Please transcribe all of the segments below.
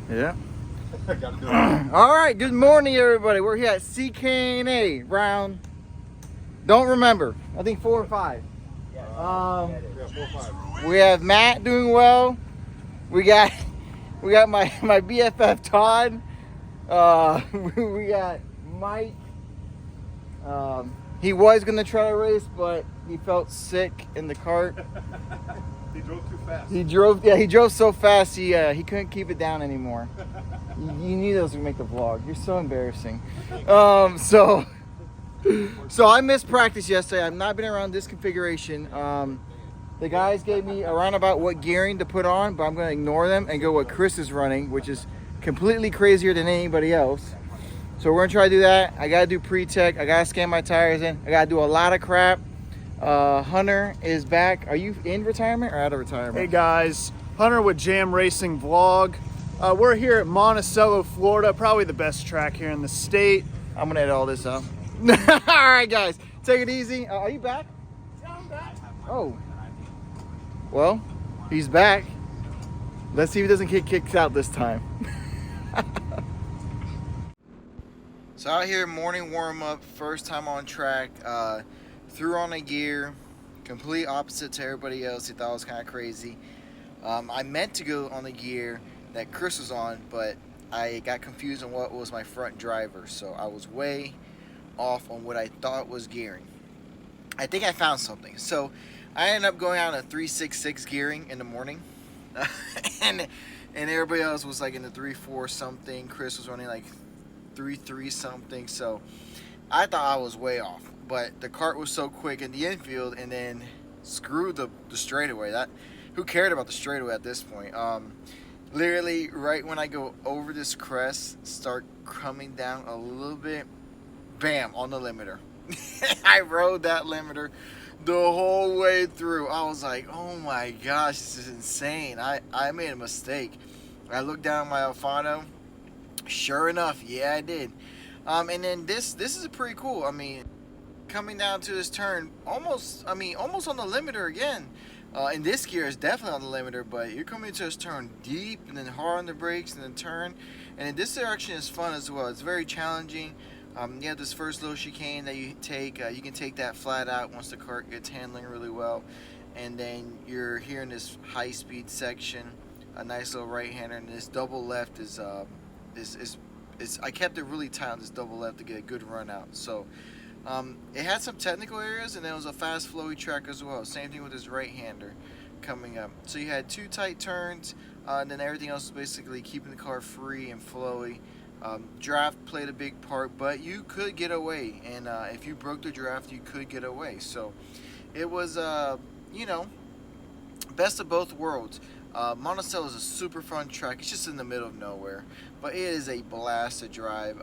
Yeah. Gotta do it. All right, good morning, everybody. We're here at CKNA Round. Don't remember. I think 4 or 5. Yeah, 4 or 5. We have Matt doing well. We got my BFF Todd. We got Mike. He was gonna try to race, but he felt sick in the cart. He drove too fast. He drove so fast he couldn't keep it down anymore. You knew those would make the vlog. You're so embarrassing. So I missed practice yesterday. I've not been around this configuration. The guys gave me a roundabout what gearing to put on, but I'm going to ignore them and go what Chris is running, which is completely crazier than anybody else. So we're going to try to do that. I got to do pre-tech. I got to scan my tires in. I got to do a lot of crap. Hunter is back. Are you in retirement or out of retirement? Hey guys, Hunter with Jam Racing Vlog. We're here at Monticello, Florida, probably the best track here in the state. I'm gonna edit all this out. All right, guys, take it easy. Are you back? Yeah, I'm back. Oh, well, he's back. Let's see if he doesn't get kicked out this time. So out here, morning warm up, first time on track. Threw on a gear, complete opposite to everybody else. He thought it was kind of crazy. I meant to go on the gear that Chris was on, but I got confused on what was my front driver, so I was way off on what I thought was gearing. I think I found something. So I ended up going out in a 3.66 gearing in the morning, and everybody else was like in the 3.4 something. Chris was running like 3.3 something. So I thought I was way off, but the cart was so quick in the infield, and then screw the straightaway. Who cared about the straightaway at this point? Literally, right when I go over this crest, start coming down a little bit, bam, on the limiter. I rode that limiter the whole way through. I was like, oh my gosh, this is insane. I made a mistake. I looked down at my Alfano. Sure enough, yeah, I did. And then this is pretty cool. I mean, coming down to this turn, almost on the limiter again. In this gear is definitely on the limiter, but you're coming to this turn deep and then hard on the brakes and then turn. And in this direction is fun as well. It's very challenging. You have this first little chicane that you take. You can take that flat out once the cart gets handling really well. And then you're here in this high-speed section, a nice little right-hander, and this double left is I kept it really tight on this double left to get a good run out. So it had some technical areas, and then it was a fast flowy track as well. Same thing with this right-hander coming up. So you had 2 tight turns, and then everything else was basically keeping the car free and flowy. Draft played a big part, but you could get away, and if you broke the draft, you could get away. So it was, best of both worlds. Monticello is a super fun track. It's just in the middle of nowhere, but it is a blast to drive.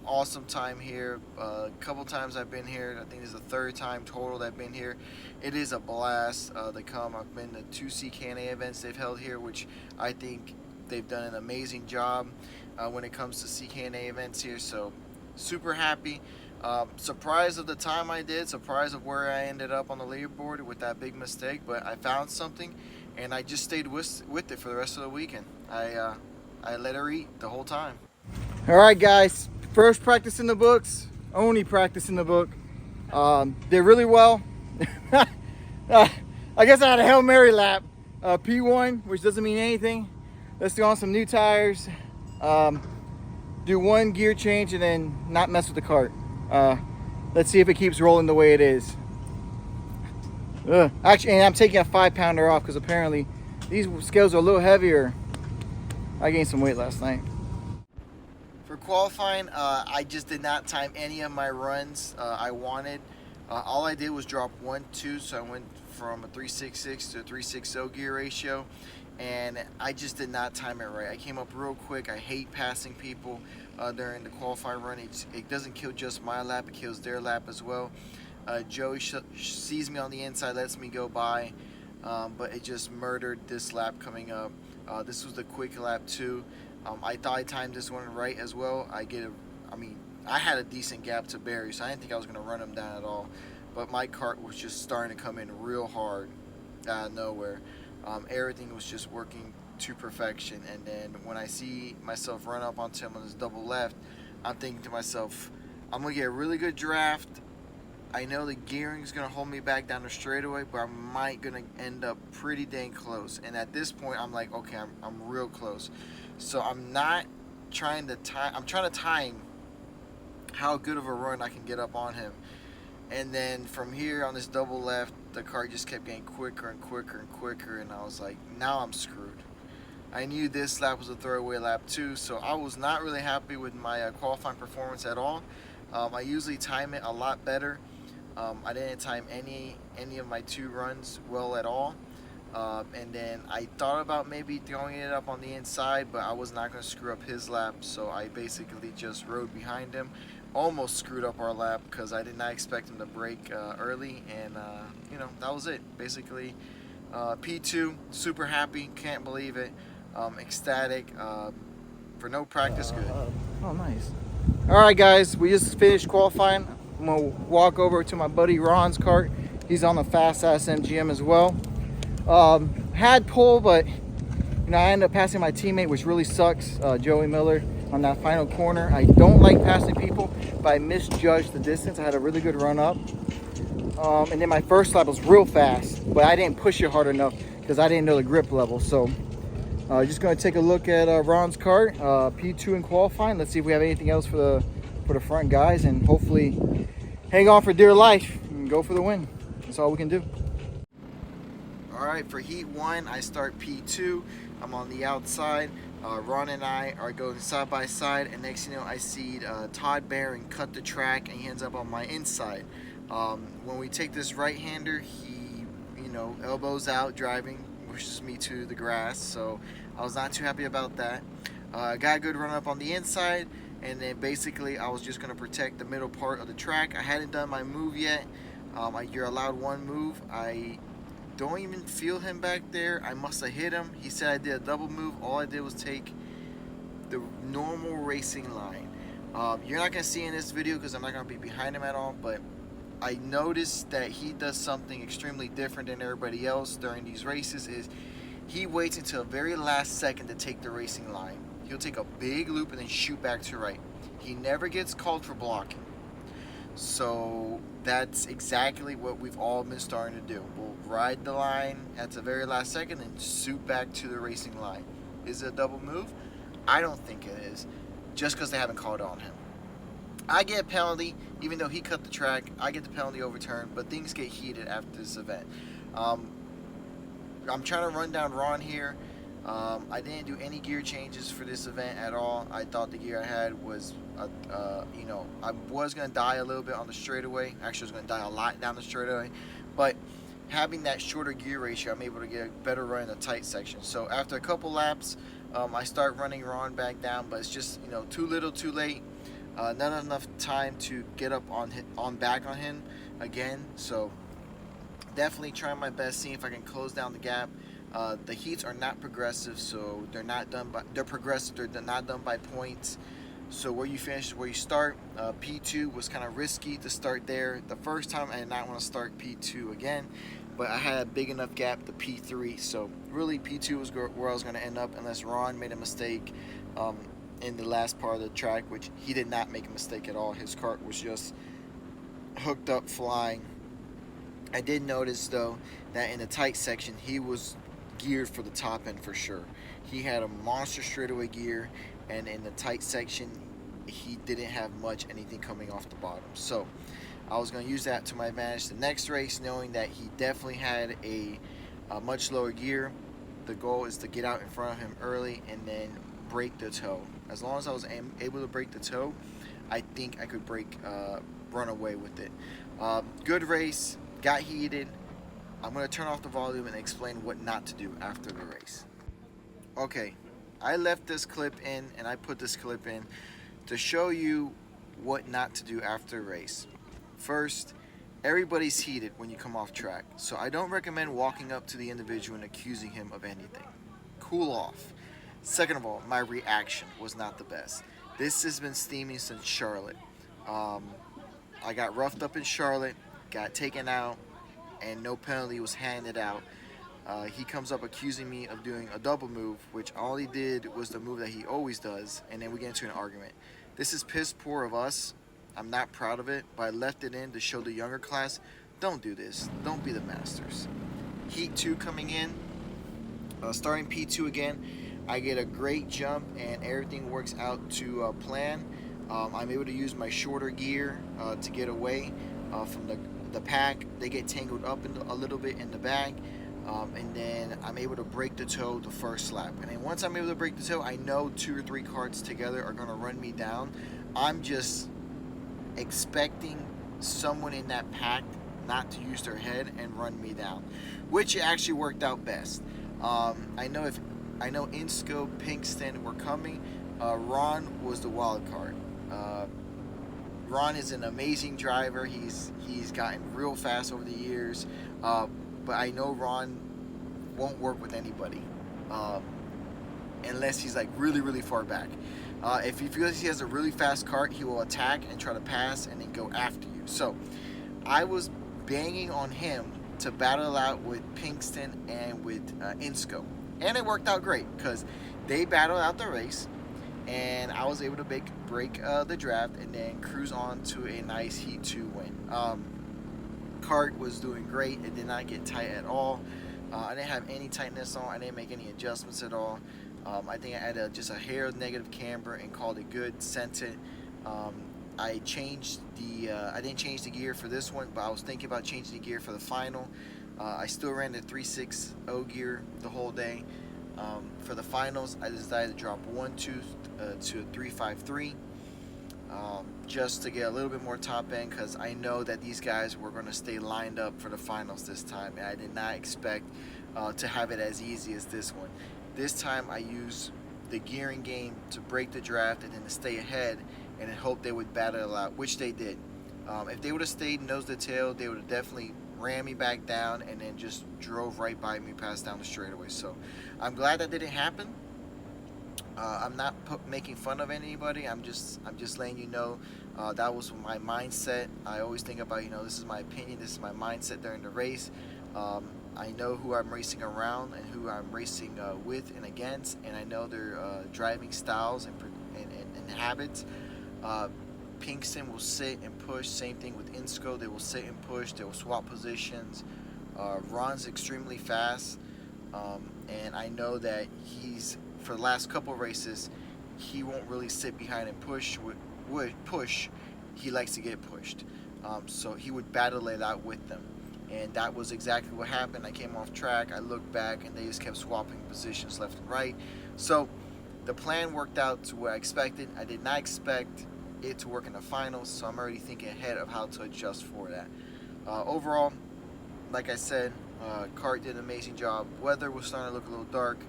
Awesome time here. A couple times I've been here. I think this is the 3rd time total that I've been here. It is a blast to come. I've been to 2 CKNA events they've held here, which I think they've done an amazing job when it comes to CKNA events here. So super happy. Surprised of the time I did. Surprised of where I ended up on the leaderboard with that big mistake, but I found something. And I just stayed with it for the rest of the weekend. I let her eat the whole time. All right, guys. First practice in the books. Only practice in the book. Did really well. I guess I had a Hail Mary lap. P1, which doesn't mean anything. Let's do on some new tires. Do 1 gear change and then not mess with the cart. Let's see if it keeps rolling the way it is. Actually, and I'm taking a 5-pounder off because apparently these scales are a little heavier. I gained some weight last night. For qualifying, I just did not time any of my runs I wanted. All I did was drop 1-2, so I went from a 3.66 to a 3.60 gear ratio, and I just did not time it right. I came up real quick. I hate passing people during the qualifying run. It doesn't kill just my lap, it kills their lap as well. Joey sees me on the inside, lets me go by, but it just murdered this lap coming up. This was the quick lap too. I thought I timed this one right as well. I had a decent gap to Barry, so I didn't think I was going to run him down at all. But my cart was just starting to come in real hard out of nowhere. Everything was just working to perfection. And then when I see myself run up onto him on his double left, I'm thinking to myself, I'm going to get a really good draft. I know the gearing is going to hold me back down the straightaway, but I might going to end up pretty dang close. And at this point, I'm like, okay, I'm real close. So I'm not trying to time. I'm trying to time how good of a run I can get up on him. And then from here on this double left, the car just kept getting quicker and quicker and quicker. And I was like, now I'm screwed. I knew this lap was a throwaway lap too, so I was not really happy with my qualifying performance at all. I usually time it a lot better. I didn't time any of my 2 runs well at all. And then I thought about maybe throwing it up on the inside, but I was not going to screw up his lap, so I basically just rode behind him. Almost screwed up our lap because I did not expect him to brake early, and you know, that was it. Basically, P2, super happy, can't believe it, ecstatic, for no practice good. Oh, nice. All right, guys, we just finished qualifying. I'm gonna walk over to my buddy Ron's kart. He's on the fast ass MGM as well. Had pole, but you know, I ended up passing my teammate, which really sucks, Joey Miller, on that final corner. I don't like passing people, but I misjudged the distance. I had a really good run up. And then my first lap was real fast, but I didn't push it hard enough because I didn't know the grip level. So just going to take a look at Ron's kart, P2 in qualifying. Let's see if we have anything else for the front guys, and hopefully hang on for dear life and go for the win. That's all we can do. All right, for heat 1, I start P2. I'm on the outside. Ron and I are going side by side, and next thing you know, I see Todd Barron cut the track, and he ends up on my inside. When we take this right-hander, he, you know, elbows out driving, pushes me to the grass, so I was not too happy about that. Got a good run up on the inside, and then basically I was just going to protect the middle part of the track. I hadn't done my move yet. You're allowed 1 move. I don't even feel him back there. I must have hit him. He said I did a double move. All I did was take the normal racing line. You're not going to see in this video because I'm not going to be behind him at all, but I noticed that he does something extremely different than everybody else during these races. Is he waits until the very last second to take the racing line. He'll take a big loop and then shoot back to right. He never gets called for blocking. So that's exactly what we've all been starting to do. We'll ride the line at the very last second and shoot back to the racing line. Is it a double move? I don't think it is, just because they haven't called on him. I get a penalty, even though he cut the track. I get the penalty overturned, but things get heated after this event. I'm trying to run down Ron here. I didn't do any gear changes for this event at all. I thought the gear I had was, you know, I was going to die a little bit on the straightaway. Actually, I was going to die a lot down the straightaway. But having that shorter gear ratio, I'm able to get a better run in the tight section. So after a couple laps, I start running Ron back down, but it's just, you know, too little, too late. Not enough time to get up on back on him again. So definitely trying my best, seeing if I can close down the gap. The heats are not progressive, so they're progressive. They're not done by points. So where you finish is where you start. P2 was kind of risky to start there. The first time I did not want to start P2 again, but I had a big enough gap to P3. So really P2 was where I was going to end up unless Ron made a mistake in the last part of the track, which he did not make a mistake at all. His kart was just hooked up flying. I did notice though that in the tight section he was geared for the top end for sure. He had a monster straightaway gear, and in the tight section he didn't have anything coming off the bottom. So I was going to use that to my advantage the next race, knowing that he definitely had a much lower gear. The goal is to get out in front of him early and then break the toe. As long as I was able to break the toe, I think I could run away with it. Good race, got heated. I'm going to turn off the volume and explain what not to do after the race. Okay, I left this clip in and I put this clip in to show you what not to do after a race. First, everybody's heated when you come off track, so I don't recommend walking up to the individual and accusing him of anything. Cool off. Second of all, my reaction was not the best. This has been steaming since Charlotte. I got roughed up in Charlotte, got taken out, and no penalty was handed out. He comes up accusing me of doing a double move, which all he did was the move that he always does, and then we get into an argument. This is piss poor of us. I'm not proud of it, but I left it in to show the younger class, don't do this. Don't be the masters. Heat 2 coming in, starting P2 again. I get a great jump and everything works out to plan. I'm able to use my shorter gear to get away from the pack. They get tangled up a little bit in the back. And then I'm able to break the toe the first lap. And then once I'm able to break the toe, I know 2 or 3 carts together are going to run me down. I'm just expecting someone in that pack not to use their head and run me down, which actually worked out best. I know Insco, Pinkston were coming. Ron was the wild card. Ron is an amazing driver. He's gotten real fast over the years. But I know Ron won't work with anybody unless he's like really far back. If he feels he has a really fast kart, he will attack and try to pass and then go after you. So I was banging on him to battle out with Pinkston and with Insco. And it worked out great because they battled out the race and I was able to break the draft and then cruise on to a nice Heat 2 win. Kart was doing great. It did not get tight at all. I didn't have any tightness on. I didn't make any adjustments at all. I think I had just a hair of negative camber and called it good, sent it. I changed I didn't change the gear for this one, but I was thinking about changing the gear for the final. I still ran the 3.6.0 gear the whole day. For the finals, I decided to drop 1 tooth to a 3.5.3. Just to get a little bit more top end, because I know that these guys were going to stay lined up for the finals this time, and I did not expect to have it as easy as this one. This time I used the gearing game to break the draft and then to stay ahead and then hope they would battle it out, which they did. If they would have stayed nose to tail, they would have definitely ran me back down and then just drove right by me past down the straightaway. So I'm glad that didn't happen. I'm not making fun of anybody. I'm just letting you know that was my mindset. I always think about, this is my opinion, this is my mindset during the race. I know who I'm racing around and who I'm racing with and against, and I know their driving styles and habits. Pinkston will sit and push. Same thing with Insco. They will sit and push. They will swap positions. Ron's extremely fast, and I know that for the last couple races, he won't really sit behind and push. He likes to get pushed. So he would battle it out with them. And that was exactly what happened. I came off track, I looked back, and they just kept swapping positions left and right. So the plan worked out to what I expected. I did not expect it to work in the finals, so I'm already thinking ahead of how to adjust for that. Overall, like I said, kart did an amazing job. Weather was starting to look a little dark.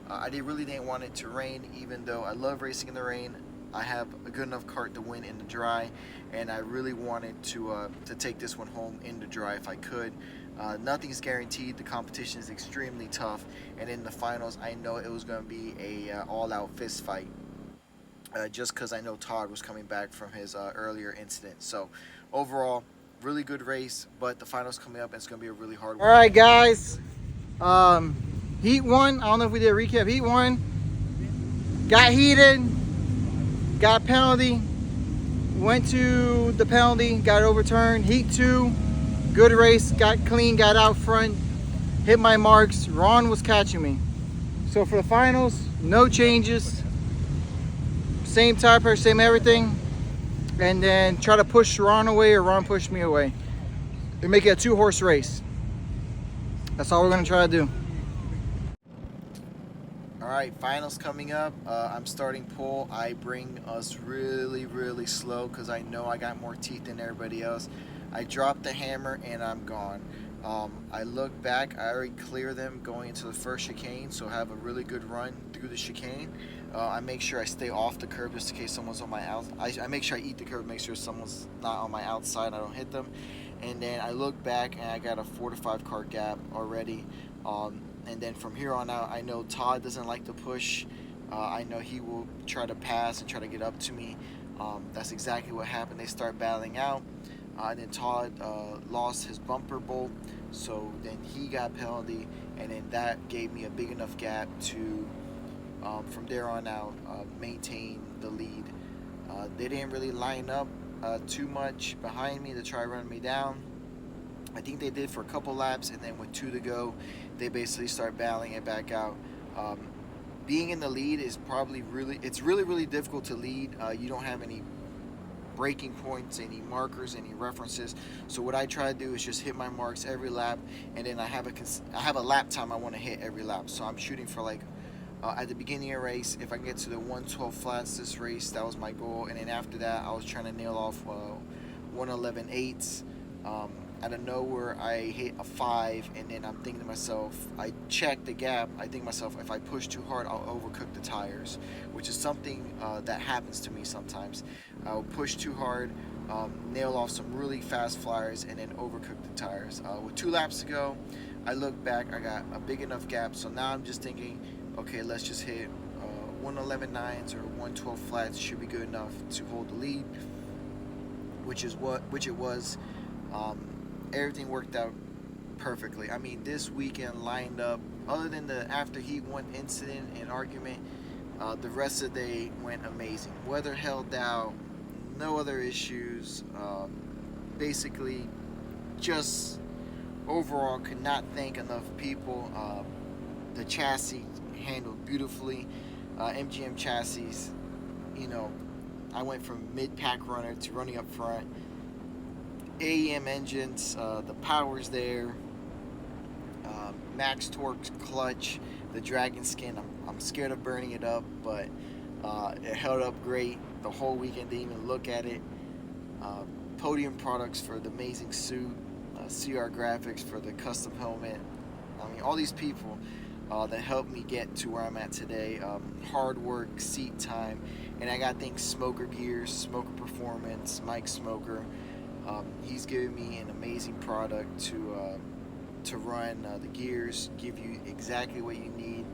I really didn't want it to rain, even though I love racing in the rain. I have a good enough kart to win in the dry, and I really wanted to take this one home in the dry if I could. Nothing's guaranteed. The competition is extremely tough, and in the finals, I know it was going to be a all-out fist fight. Just because I know Todd was coming back from his earlier incident. So overall, really good race, but the finals coming up, and it's going to be a really hard one. All right, guys. Heat 1. I don't know if we did a recap. Heat 1. Got heated. Got a penalty. Went to the penalty. Got overturned. Heat 2. Good race. Got clean. Got out front. Hit my marks. Ron was catching me. So for the finals, no changes. Same tire pressure, same everything. And then try to push Ron away or Ron push me away. And make it a 2-horse race. That's all we're going to try to do. Alright, finals coming up. I'm starting pole. I bring us really slow because I know I got more teeth than everybody else. I drop the hammer and I'm gone. I look back, I already clear them going into the first chicane, so have a really good run through the chicane. I make sure I stay off the curb just in case someone's on my outside. I make sure I eat the curb, make sure someone's not on my outside, I don't hit them. And then I look back and I got a 4 to 5 car gap already. And then from here on out, I know Todd doesn't like to push. I know he will try to pass and try to get up to me. That's exactly what happened. They start battling out. And then Todd lost his bumper bolt, so then he got penalty, and then that gave me a big enough gap to, from there on out, maintain the lead. They didn't really line up too much behind me to try run me down. I think they did for a couple laps, and then with 2 to go, they basically start battling it back out. Being in the lead is probably it's really difficult to lead. You don't have any braking points, any markers, any references. So what I try to do is just hit my marks every lap, and then I have a lap time I want to hit every lap. So I'm shooting for like at the beginning of the race, if I can get to the 112 flats this race, that was my goal. And then after that, I was trying to nail off 111.8s. Out of nowhere, I hit a 5, and then I'm thinking to myself, I check the gap. I think to myself, if I push too hard, I'll overcook the tires, which is something that happens to me sometimes. I'll push too hard, nail off some really fast flyers, and then overcook the tires. With 2 laps to go, I look back, I got a big enough gap, so now I'm just thinking, okay, let's just hit 111.9s or 112 flats should be good enough to hold the lead, which it was. Everything worked out perfectly. I mean, this weekend lined up, other than the after heat 1 incident and argument, the rest of the day went amazing. Weather held out, no other issues. Basically, just overall could not thank enough people. The chassis handled beautifully. MGM chassis, you know, I went from mid-pack runner to running up front. AEM engines, the power's there. Max torque clutch, the dragon skin. I'm scared of burning it up, but it held up great the whole weekend. Didn't even look at it. Podium Products for the amazing suit. CR Graphics for the custom helmet. I mean, all these people that helped me get to where I'm at today. Hard work, seat time, and I got to thank Smoker Gears, SmokerPerformance, Mike Smoker. He's given me an amazing product to run the gears, give you exactly what you need.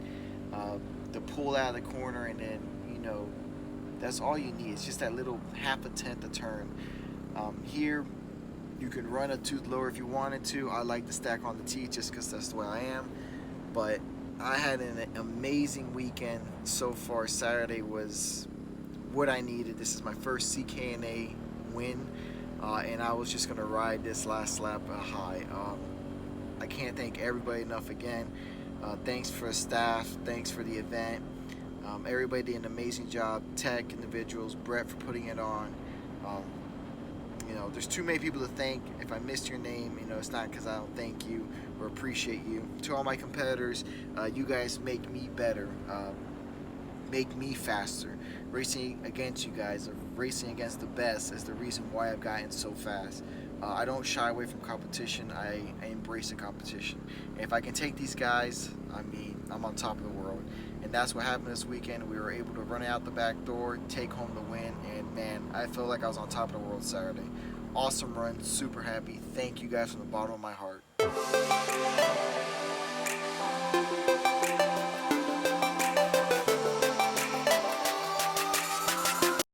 The pull out of the corner, and then, you know, that's all you need. It's just that little half a tenth a turn. Here, you can run a tooth lower if you wanted to. I like to stack on the teeth just because that's the way I am. But I had an amazing weekend so far. Saturday was what I needed. This is my first CKNA win. And I was just going to ride this last lap high. I can't thank everybody enough again. Thanks for the staff. Thanks for the event. Everybody did an amazing job. Tech, individuals, Brett for putting it on. You know, there's too many people to thank. If I missed your name, you know, it's not because I don't thank you or appreciate you. To all my competitors, you guys make me better. Make me faster. Racing against you guys, or racing against the best, is the reason why I've gotten so fast. I don't shy away from competition. I embrace the competition. And if I can take these guys, I mean, I'm on top of the world. And that's what happened this weekend. We were able to run out the back door, take home the win, and man, I felt like I was on top of the world Saturday. Awesome run, super happy. Thank you guys from the bottom of my heart.